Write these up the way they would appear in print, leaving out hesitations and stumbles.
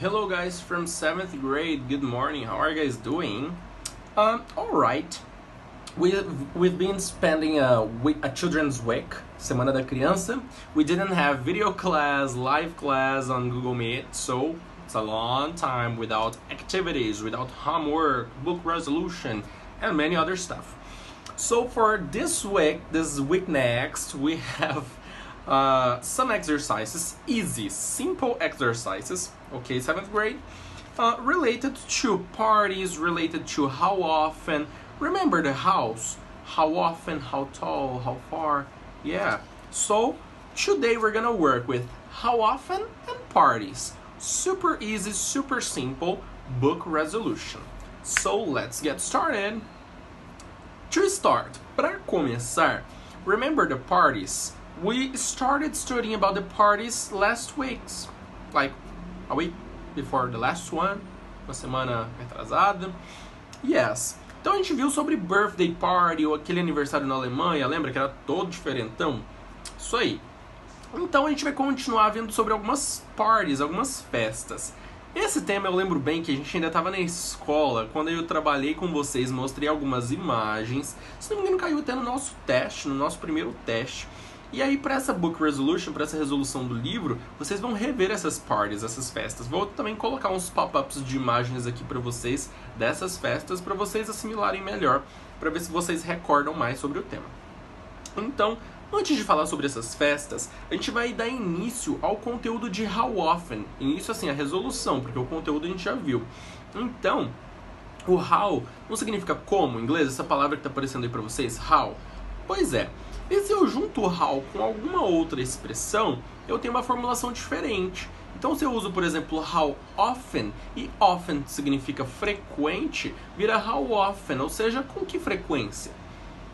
Hello guys from 7th grade, good morning, how are you guys doing? Alright, we've been spending a children's week, Semana da Criança. We didn't have video class, live class on Google Meet, so it's a long time without activities, without homework, book resolution, and many other stuff. So for this week next, we have some exercises, easy, simple exercises, okay, 7th grade, related to parties, related to how often, remember the hows, how often, how tall, how far, yeah. So today we're gonna work with how often and parties. Super easy, super simple book resolution. So let's get started. To start, para começar, remember the parties? We started studying about the parties last weeks, like a week before the last one, uma semana retrasada. Yes. Então a gente viu sobre birthday party ou aquele aniversário na Alemanha, lembra que era todo diferentão? Isso aí. Então a gente vai continuar vendo sobre algumas parties, algumas festas. Esse tema eu lembro bem que a gente ainda estava na escola, quando eu trabalhei com vocês, mostrei algumas imagens. Se não me engano, caiu até no nosso teste, no nosso primeiro teste. E aí, para essa book resolution, para essa resolução do livro, vocês vão rever essas parties, essas festas. Vou também colocar uns pop-ups de imagens aqui para vocês dessas festas, para vocês assimilarem melhor, para ver se vocês recordam mais sobre o tema. Então, antes de falar sobre essas festas, a gente vai dar início ao conteúdo de how often. Início assim, a resolução, porque o conteúdo a gente já viu. Então, o how não significa como em inglês, essa palavra que está aparecendo aí para vocês, how. Pois é. E se eu junto o how com alguma outra expressão, eu tenho uma formulação diferente. Então, se eu uso, por exemplo, how often, e often significa frequente, vira how often, ou seja, com que frequência?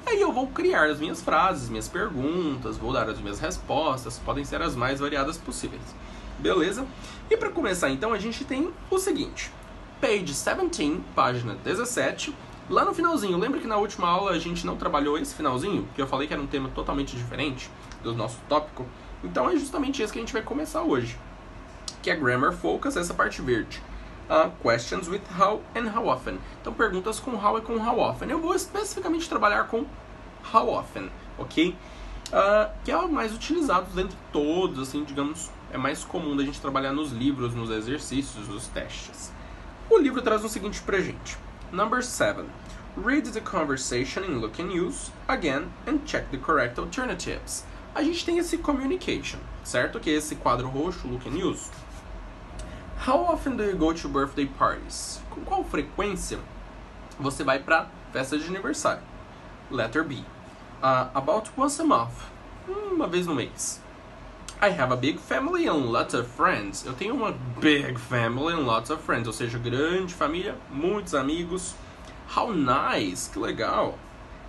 Aí eu vou criar as minhas frases, minhas perguntas, vou dar as minhas respostas, podem ser as mais variadas possíveis. Beleza? E para começar então, a gente tem o seguinte. Page 17, página 17. Lá no finalzinho, lembra que na última aula a gente não trabalhou esse finalzinho? Que eu falei que era um tema totalmente diferente do nosso tópico. Então é justamente esse que a gente vai começar hoje. Que é Grammar Focus, essa parte verde. Questions with how and how often. Então perguntas com how e com how often. Eu vou especificamente trabalhar com how often, ok? Que é o mais utilizado dentre todos, assim, digamos, é mais comum da gente trabalhar nos livros, nos exercícios, nos testes. O livro traz o seguinte pra gente. Number 7. Read the conversation in Look and Use again and check the correct alternatives. A gente tem esse communication, certo? Que é esse quadro roxo, Look and Use. How often do you go to birthday parties? Com qual frequência você vai para festa de aniversário? Letter B. About once a month. Uma vez no mês. I have a big family and lots of friends. Eu tenho uma big family and lots of friends. Ou seja, grande família, muitos amigos. How nice, que legal.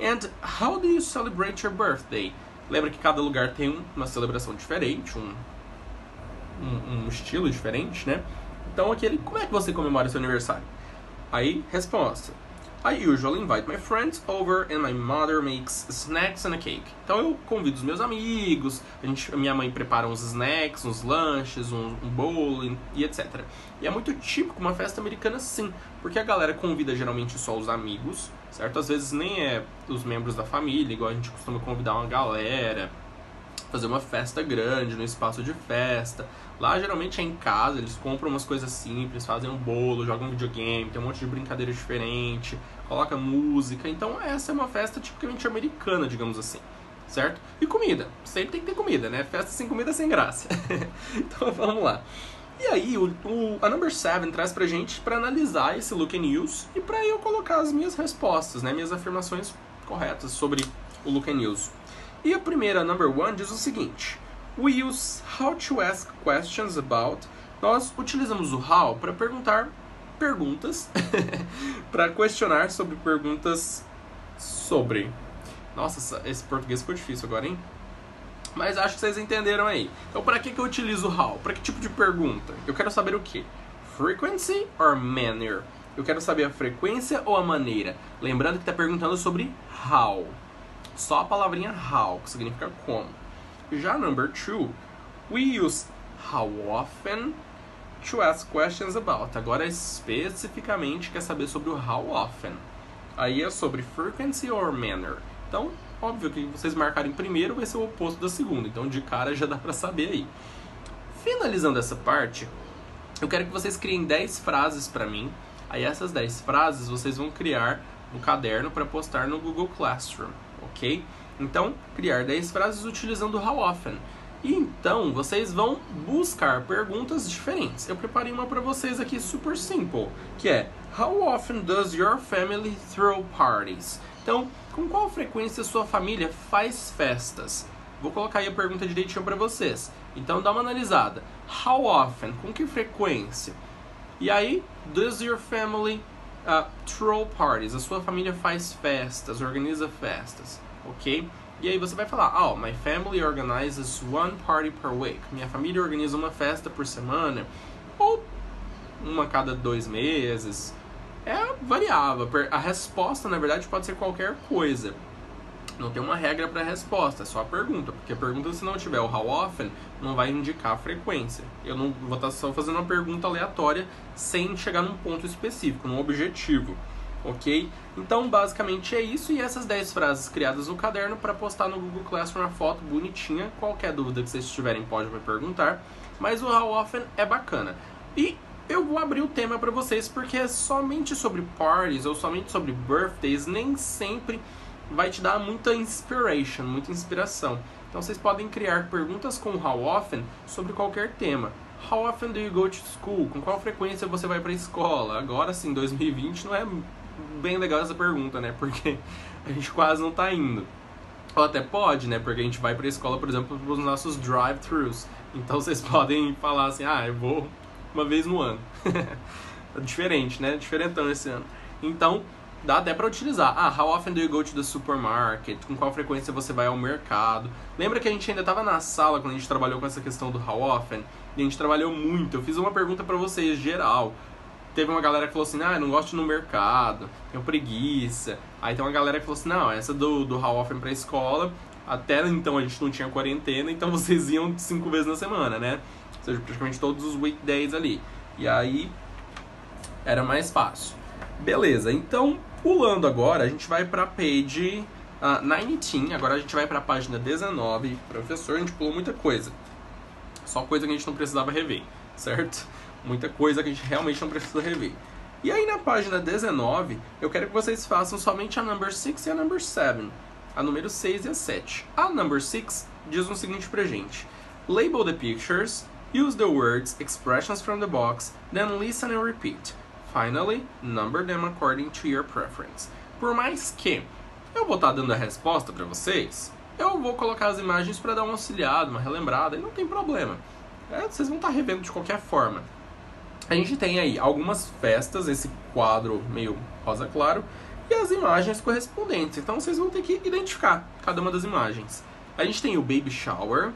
And how do you celebrate your birthday? Lembra que cada lugar tem uma celebração diferente, um estilo diferente, né? Então, como é que você comemora seu aniversário? Aí, resposta. I usually invite my friends over and my mother makes snacks and a cake. Então, eu convido os meus amigos, minha mãe prepara uns snacks, uns lanches, um bolo e etc. E é muito típico uma festa americana sim, porque a galera convida geralmente só os amigos, certo? Às vezes nem é os membros da família, igual a gente costuma convidar uma galera, fazer uma festa grande no espaço de festa. Lá geralmente é em casa, eles compram umas coisas simples, fazem um bolo, jogam um videogame, tem um monte de brincadeira diferente, coloca música. Então essa é uma festa tipicamente americana, digamos assim, certo? E comida, sempre tem que ter comida, né? Festa sem comida sem graça. Então vamos lá. E aí a number 7 traz pra gente pra analisar esse look and use e pra eu colocar as minhas respostas, né? Minhas afirmações corretas sobre o look and use. E a primeira, number 1, diz o seguinte. We use how to ask questions about. Nós utilizamos o how para perguntar perguntas, para questionar sobre perguntas sobre. Nossa, esse português ficou difícil agora, hein? Mas acho que vocês entenderam aí. Então, para que eu utilizo o how? Para que tipo de pergunta? Eu quero saber o quê? Frequency or manner? Eu quero saber a frequência ou a maneira? Lembrando que está perguntando sobre how. Só a palavrinha how, que significa como. Já number 2, we use how often to ask questions about. Agora, especificamente, quer saber sobre o how often. Aí é sobre frequency or manner. Então, óbvio que vocês marcarem primeiro vai ser o oposto da segunda. Então, de cara, já dá pra saber aí. Finalizando essa parte, eu quero que vocês criem 10 frases pra mim. Aí, essas 10 frases vocês vão criar no caderno para postar no Google Classroom, ok? Então, criar 10 frases utilizando o how often. E então, vocês vão buscar perguntas diferentes. Eu preparei uma para vocês aqui super simple, que é How often does your family throw parties? Então, com qual frequência sua família faz festas? Vou colocar aí a pergunta direitinho para vocês. Então, dá uma analisada. How often? Com que frequência? E aí, does your family throw parties? A sua família faz festas, organiza festas, ok? E aí você vai falar, my family organizes one party per week. Minha família organiza uma festa por semana, ou uma a cada 2 meses. É variável. A resposta, na verdade, pode ser qualquer coisa. Não tem uma regra para a resposta, é só a pergunta. Porque a pergunta, se não tiver o how often, não vai indicar a frequência. Eu não vou estar só fazendo uma pergunta aleatória sem chegar num ponto específico, num objetivo. Ok? Então, basicamente é isso. E essas 10 frases criadas no caderno para postar no Google Classroom uma foto bonitinha. Qualquer dúvida que vocês tiverem pode me perguntar. Mas o how often é bacana. E eu vou abrir o tema para vocês porque é somente sobre parties ou somente sobre birthdays nem sempre vai te dar muita inspiration, muita inspiração. Então vocês podem criar perguntas com how often sobre qualquer tema. How often do you go to school? Com qual frequência você vai para a escola? Agora sim, 2020 não é bem legal essa pergunta, né? Porque a gente quase não tá indo. Ou até pode, né? Porque a gente vai pra escola, por exemplo, pros nossos drive-thrus. Então vocês podem falar assim, eu vou uma vez no ano. É diferente, né? Diferentão esse ano. Então, dá até pra utilizar. How often do you go to the supermarket? Com qual frequência você vai ao mercado? Lembra que a gente ainda tava na sala quando a gente trabalhou com essa questão do how often? E a gente trabalhou muito. Eu fiz uma pergunta pra vocês, geral. Teve uma galera que falou assim, eu não gosto de ir no mercado, tenho preguiça. Aí tem uma galera que falou assim, não, essa do how often pra escola, até então a gente não tinha quarentena, então vocês iam 5 vezes na semana, né? Ou seja, praticamente todos os weekdays ali. E aí, era mais fácil. Beleza, então, pulando agora, a gente vai pra page 19, agora a gente vai pra página 19. Professor, a gente pulou muita coisa. Só coisa que a gente não precisava rever, certo? Muita coisa que a gente realmente não precisa rever. E aí na página 19, eu quero que vocês façam somente a number 6 e a number 7. A número 6 e a 7. A number 6 diz o seguinte pra gente. Label the pictures, use the words, expressions from the box, then listen and repeat. Finally, number them according to your preference. Por mais que eu vou estar dando a resposta pra vocês, eu vou colocar as imagens para dar uma auxiliada, uma relembrada, e não tem problema. Vocês vão estar revendo de qualquer forma. A gente tem aí algumas festas, esse quadro meio rosa claro, e as imagens correspondentes. Então vocês vão ter que identificar cada uma das imagens. A gente tem o baby shower,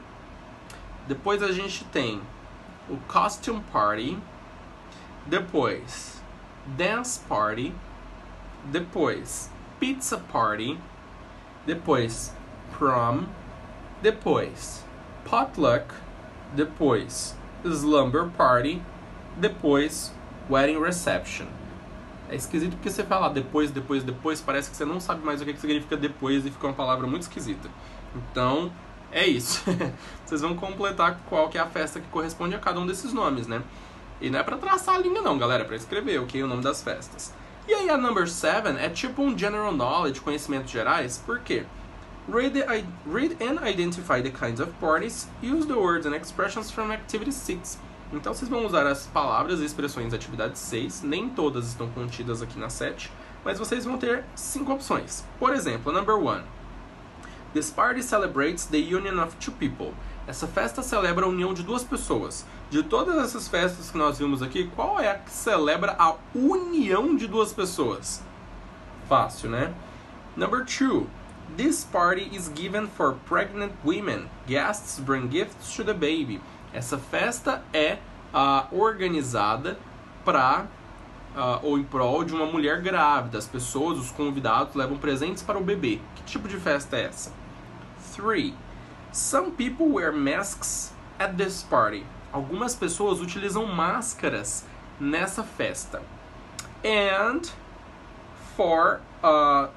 depois a gente tem o costume party, depois dance party, depois pizza party, depois prom, depois potluck, depois slumber party, depois wedding reception. É esquisito porque você fala depois, parece que você não sabe mais o que significa depois e fica uma palavra muito esquisita. Então, é isso. Vocês vão completar qual que é a festa que corresponde a cada um desses nomes, né? E não é pra traçar a linha não, galera, é pra escrever, ok? O nome das festas. E aí a number 7 é tipo um general knowledge, conhecimentos gerais, por quê? Read and identify the kinds of parties, use the words and expressions from activity 6. Então vocês vão usar as palavras e expressões da atividade 6, nem todas estão contidas aqui na 7, mas vocês vão ter 5 opções. Por exemplo, number 1. This party celebrates the union of 2 people. Essa festa celebra a união de 2 pessoas. De todas essas festas que nós vimos aqui, qual é a que celebra a união de 2 pessoas? Fácil, né? Number 2. This party is given for pregnant women. Guests bring gifts to the baby. Essa festa é organizada para ou em prol de uma mulher grávida. As pessoas, os convidados, levam presentes para o bebê. Que tipo de festa é essa? 3. Some people wear masks at this party. Algumas pessoas utilizam máscaras nessa festa. And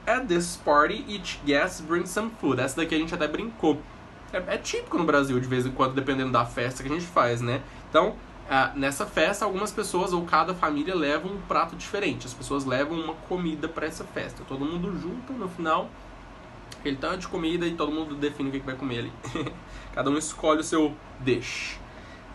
at this party, each guest brings some food. Essa daqui a gente até brincou. É típico no Brasil, de vez em quando, dependendo da festa que a gente faz, né? Então, nessa festa, algumas pessoas ou cada família leva um prato diferente. As pessoas levam uma comida para essa festa. Todo mundo junta no final, aquele tanto de comida, e todo mundo define o que vai comer ali. Cada um escolhe o seu dish.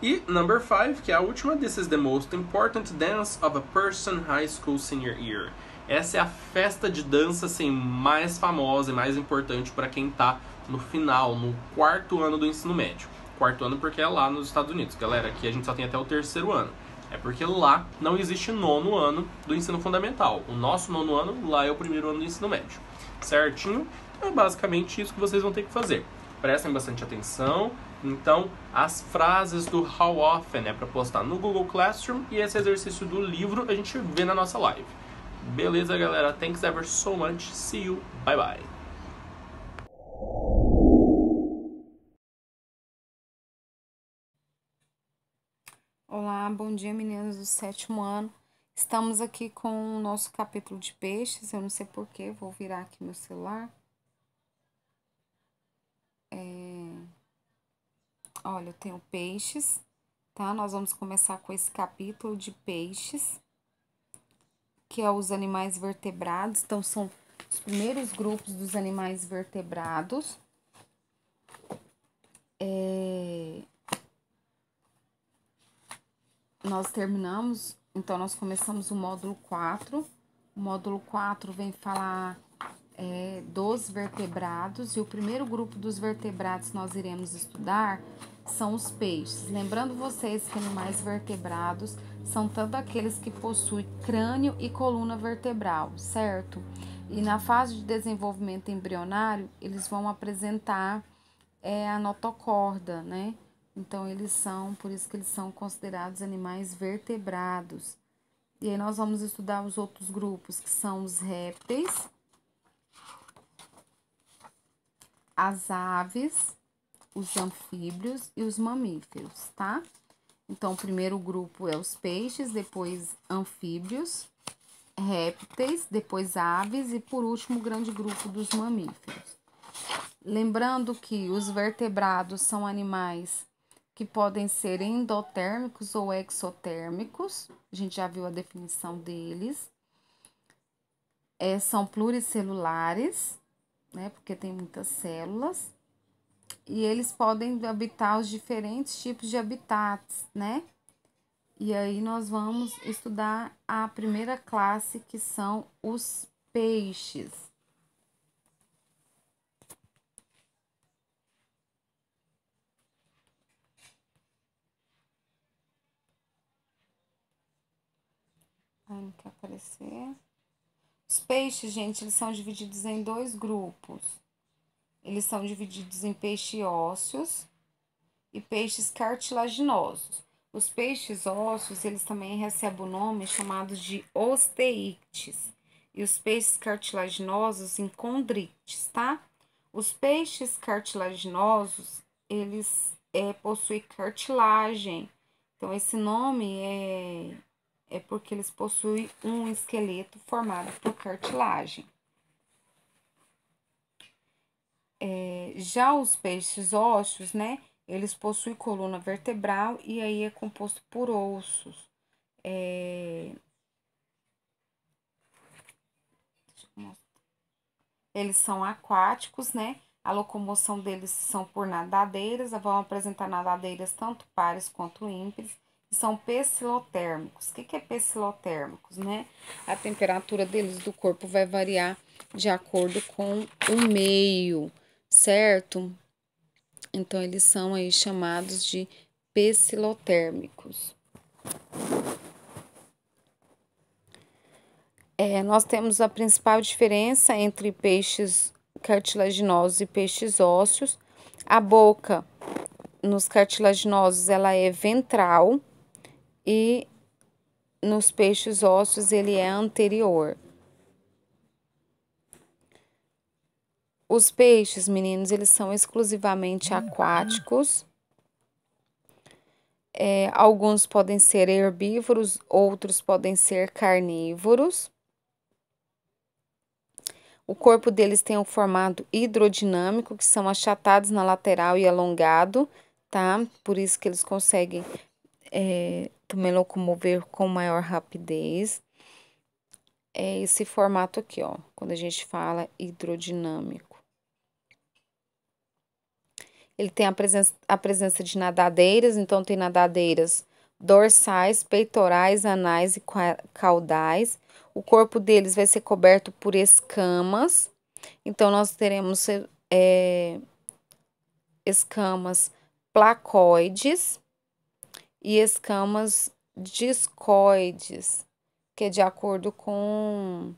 E number 5, que é a última, this is the most important dance of a person high school senior year. Essa é a festa de dança assim, mais famosa e mais importante para quem tá no final, no 4º ano do ensino médio. 4º ano porque é lá nos Estados Unidos. Galera, aqui a gente só tem até o 3º ano. É porque lá não existe 9º ano do ensino fundamental. O nosso 9º ano, lá é o 1º ano do ensino médio. Certinho? Então é basicamente isso que vocês vão ter que fazer. Prestem bastante atenção. Então, as frases do How Often é para postar no Google Classroom, e esse exercício do livro a gente vê na nossa live. Beleza, galera? Thanks ever so much. See you. Bye, bye. Olá, bom dia, meninos do 7º ano. Estamos aqui com o nosso capítulo de peixes. Eu não sei porquê, vou virar aqui meu celular. Olha, eu tenho peixes, tá? Nós vamos começar com esse capítulo de peixes, que é os animais vertebrados. Então, são os primeiros grupos dos animais vertebrados. Nós terminamos, então nós começamos o módulo 4. O módulo 4 vem falar dos vertebrados, e o primeiro grupo dos vertebrados que nós iremos estudar são os peixes. Lembrando vocês que animais vertebrados são tanto aqueles que possuem crânio e coluna vertebral, certo? E na fase de desenvolvimento embrionário, eles vão apresentar a notocorda, né? Então, por isso que eles são considerados animais vertebrados. E aí nós vamos estudar os outros grupos, que são os répteis, as aves, os anfíbios e os mamíferos, tá? Então, o primeiro grupo é os peixes, depois anfíbios, répteis, depois aves e, por último, o grande grupo dos mamíferos. Lembrando que os vertebrados são animais que podem ser endotérmicos ou exotérmicos. A gente já viu a definição deles. São pluricelulares, né? Porque tem muitas células. E eles podem habitar os diferentes tipos de habitats, né? E aí nós vamos estudar a primeira classe, que são os peixes. Ai, não quer aparecer. Os peixes, gente, eles são divididos em 2 grupos. Eles são divididos em peixes ósseos e peixes cartilaginosos. Os peixes ósseos, eles também recebem o nome chamados de osteíctes. E os peixes cartilaginosos em condrites, tá? Os peixes cartilaginosos, eles possuem cartilagem. Então, esse nome é porque eles possuem um esqueleto formado por cartilagem. Já os peixes ósseos, né? Eles possuem coluna vertebral e aí é composto por ossos. Eles são aquáticos, né? A locomoção deles são por nadadeiras, vão apresentar nadadeiras tanto pares quanto ímpares. E são pecilotérmicos. O que é pecilotérmicos, né? A temperatura deles do corpo vai variar de acordo com o meio, certo? Então, eles são aí chamados de pecilotérmicos. Nós temos a principal diferença entre peixes cartilaginosos e peixes ósseos. A boca, nos cartilaginosos, ela é ventral e nos peixes ósseos ele é anterior. Os peixes, meninos, eles são exclusivamente aquáticos. Alguns podem ser herbívoros, outros podem ser carnívoros. O corpo deles tem um formato hidrodinâmico, que são achatados na lateral e alongado, tá? Por isso que eles conseguem também locomover com maior rapidez. É esse formato aqui, ó, quando a gente fala hidrodinâmico. Ele tem a presença de nadadeiras, então tem nadadeiras dorsais, peitorais, anais e caudais. O corpo deles vai ser coberto por escamas. Então, nós teremos escamas placoides e escamas discoides, que é de acordo com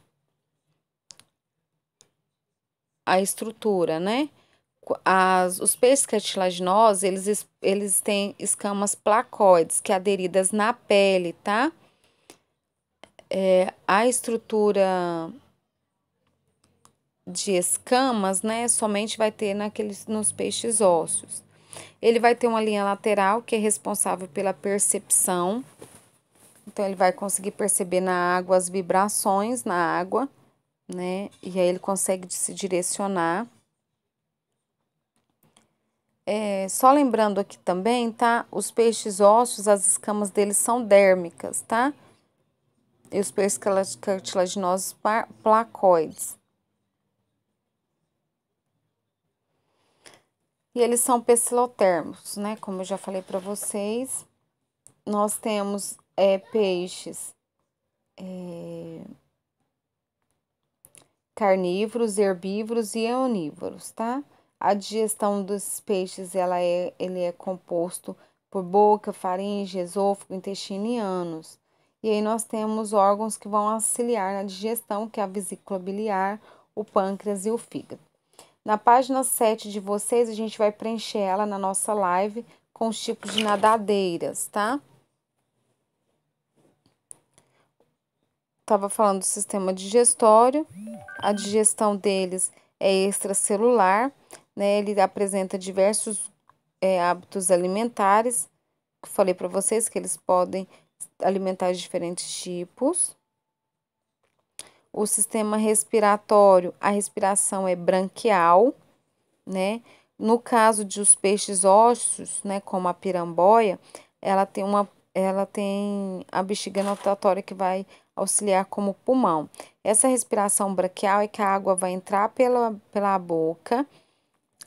a estrutura, né? Os peixes cartilaginosos, eles têm escamas placoides, que é aderidas na pele, tá? A estrutura de escamas, né, somente vai ter nos peixes ósseos. Ele vai ter uma linha lateral que é responsável pela percepção. Então, ele vai conseguir perceber na água as vibrações na água, né? E aí ele consegue se direcionar. Só lembrando aqui também, tá? Os peixes ósseos, as escamas deles são dérmicas, tá? E os peixes cartilaginosos placoides. E eles são pecilotérmicos, né? Como eu já falei para vocês, nós temos peixes carnívoros, herbívoros e onívoros, tá? A digestão dos peixes, ele é composto por boca, faringe, esôfago, intestino e ânus. E aí nós temos órgãos que vão auxiliar na digestão, que é a vesícula biliar, o pâncreas e o fígado. Na página 7 de vocês, a gente vai preencher ela na nossa live com os tipos de nadadeiras, tá? Estava falando do sistema digestório, a digestão deles é extracelular, né? Ele apresenta diversos hábitos alimentares, que eu falei para vocês que eles podem alimentar de diferentes tipos. O sistema respiratório, a respiração é branquial, né? No caso de os peixes ósseos, né, como a piramboia, ela tem a bexiga natatória que vai auxiliar como pulmão. Essa respiração braquial é que a água vai entrar pela boca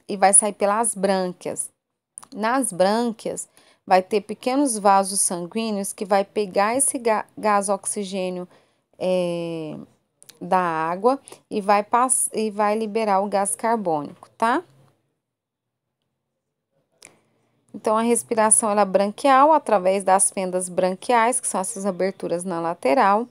e vai sair pelas brânquias. Nas brânquias, vai ter pequenos vasos sanguíneos que vai pegar esse gás oxigênio da água e vai liberar o gás carbônico, tá? Então, a respiração ela é branquial através das fendas branquiais, que são essas aberturas na lateral.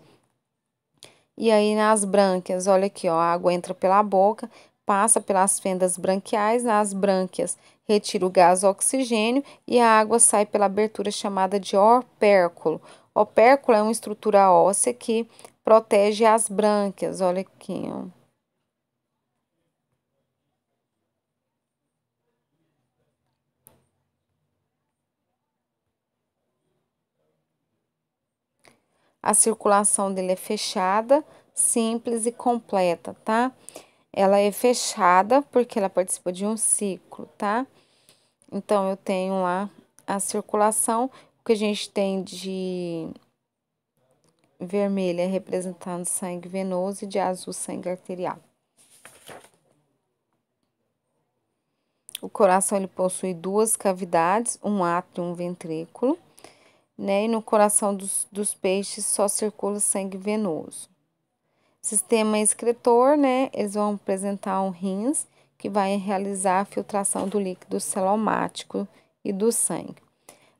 E aí, nas brânquias, olha aqui, ó, a água entra pela boca, passa pelas fendas branquiais, nas brânquias retira o gás oxigênio e a água sai pela abertura chamada de opérculo. Opérculo é uma estrutura óssea que protege as brânquias, olha aqui, ó. A circulação dele é fechada, simples e completa, tá? Ela é fechada porque ela participa de um ciclo, tá? Então, eu tenho lá a circulação, o que a gente tem de vermelho é representando sangue venoso e de azul sangue arterial. O coração ele possui duas cavidades, um átrio e um ventrículo, né? E no coração dos peixes só circula sangue venoso. Sistema excretor, né? Eles vão apresentar um rins que vai realizar a filtração do líquido celomático e do sangue.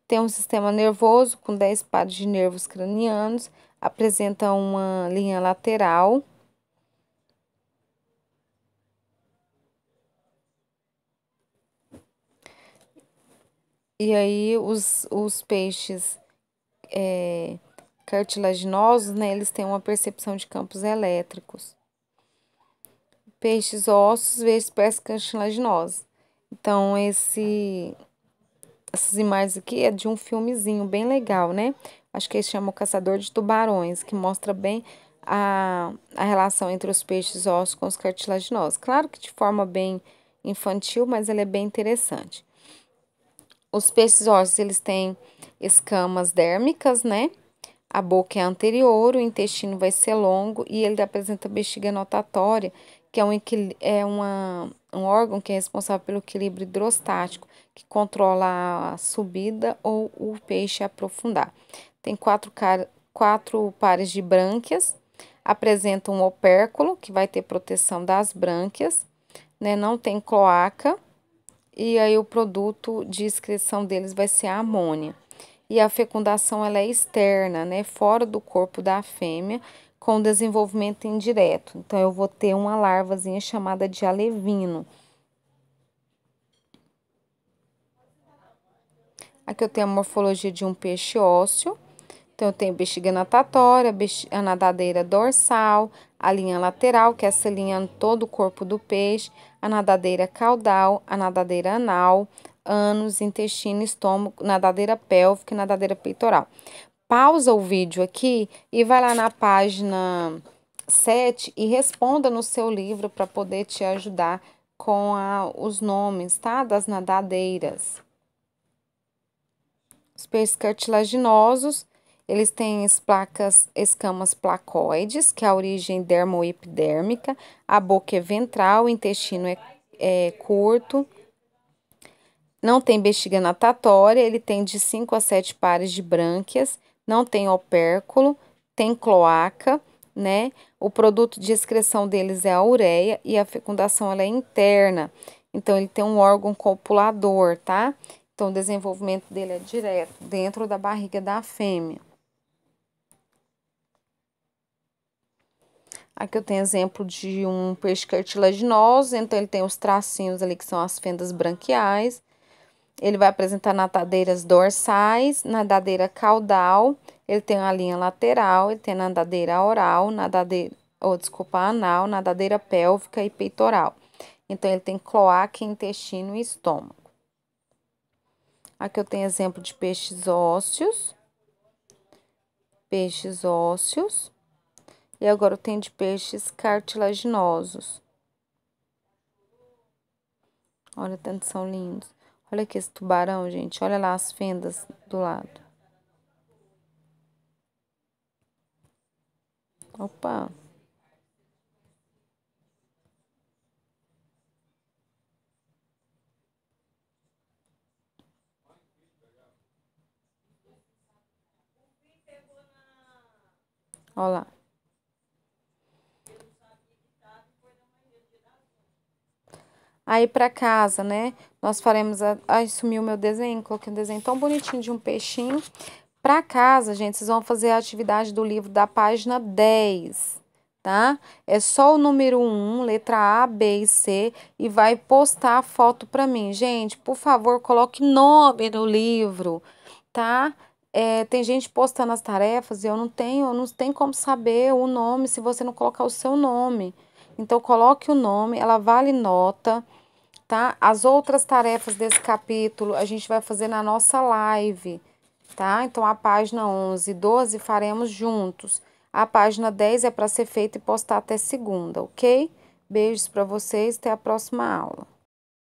Tem um sistema nervoso com 10 pares de nervos cranianos, apresenta uma linha lateral. E aí, os peixes cartilaginosos, né, eles têm uma percepção de campos elétricos. Peixes ossos, peixes cartilaginosos. Então, essas imagens aqui é de um filmezinho bem legal, né? Acho que ele chama O Caçador de Tubarões, que mostra bem a relação entre os peixes ossos com os cartilaginosos. Claro que de forma bem infantil, mas ele é bem interessante. Os peixes ossos, eles têm escamas dérmicas, né? A boca é anterior, o intestino vai ser longo e ele apresenta bexiga natatória, que um órgão que é responsável pelo equilíbrio hidrostático, que controla a subida ou o peixe aprofundar. Tem quatro pares de brânquias, apresenta um opérculo, que vai ter proteção das brânquias, né? Não tem cloaca, e aí o produto de excreção deles vai ser a amônia. E a fecundação ela é externa, né, fora do corpo da fêmea, com desenvolvimento indireto. Então, eu vou ter uma larvazinha chamada de alevino. Aqui eu tenho a morfologia de um peixe ósseo. Então, eu tenho bexiga natatória, a nadadeira dorsal, a linha lateral, que é essa linha em todo o corpo do peixe, a nadadeira caudal, a nadadeira anal, ânus, intestino, estômago, nadadeira pélvica e nadadeira peitoral. Pausa o vídeo aqui e vai lá na página 7 e responda no seu livro para poder te ajudar com os nomes, tá? Das nadadeiras. Os peixes cartilaginosos, eles têm escamas placoides, que é a origem dermoepidérmica, a boca é ventral, o intestino é curto, não tem bexiga natatória, ele tem de 5 a 7 pares de brânquias, não tem opérculo, tem cloaca, né? O produto de excreção deles é a ureia e a fecundação ela é interna. Então, ele tem um órgão copulador, tá? Então, o desenvolvimento dele é direto, dentro da barriga da fêmea. Aqui eu tenho exemplo de um peixe cartilaginoso, então ele tem os tracinhos ali que são as fendas branquiais. Ele vai apresentar nadadeiras dorsais, nadadeira caudal, ele tem a linha lateral, ele tem nadadeira oral, anal, nadadeira pélvica e peitoral. Então, ele tem cloaca, intestino e estômago. Aqui eu tenho exemplo de peixes ósseos. E agora eu tenho de peixes cartilaginosos. Olha, tanto são lindos. Olha aqui esse tubarão, gente. Olha lá as fendas do lado. Opa! Olha lá. Aí pra casa, né? Nós faremos Ai, sumiu meu desenho. Coloquei um desenho tão bonitinho de um peixinho. Pra casa, gente, vocês vão fazer a atividade do livro da página 10, tá? É só o número 1, letra A, B e C, e vai postar a foto pra mim. Gente, por favor, coloque nome no livro, tá? Tem gente postando as tarefas e eu não tenho como saber o nome se você não colocar o seu nome. Então, coloque o nome, ela vale nota, tá? As outras tarefas desse capítulo a gente vai fazer na nossa live, tá? Então, a página 11 e 12 faremos juntos. A página 10 é para ser feita e postar até segunda, ok? Beijos para vocês, até a próxima aula.